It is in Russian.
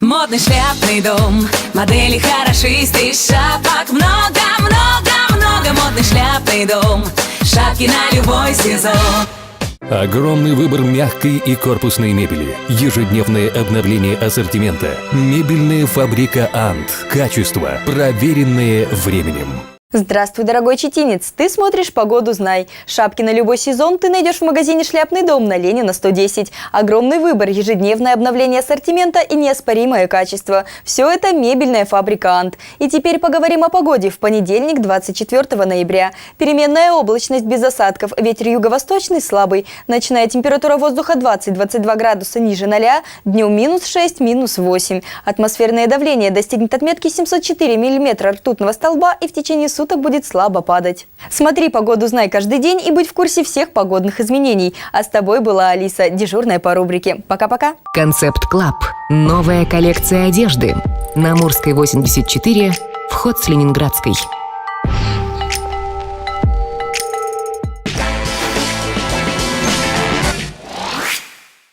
Модный шляпный дом, модели хорошисты, шапок много-много-много. Модный шляпный дом, шапки на любой сезон. Огромный выбор мягкой и корпусной мебели. Ежедневное обновление ассортимента. Мебельная фабрика «Ант». Качество, проверенное временем. Здравствуй, дорогой читинец! Ты смотришь «Погоду знай». Шапки на любой сезон ты найдешь в магазине «Шляпный дом» на Ленина, 110. Огромный выбор, ежедневное обновление ассортимента и неоспоримое качество. Все это мебельная фабрика «Ант». И теперь поговорим о погоде. В понедельник, 24 ноября. Переменная облачность без осадков. Ветер юго-восточный слабый. Ночная температура воздуха 20-22 градуса ниже 0. Днем -6, -8. Атмосферное давление достигнет отметки 704 мм ртутного столба и в течение суток будет слабо падать. Смотри «Погоду знай» каждый день и будь в курсе всех погодных изменений. А с тобой была Алиса, дежурная по рубрике. Пока-пока. Концепт Клаб. Новая коллекция одежды. На Амурской, 84, вход с Ленинградской.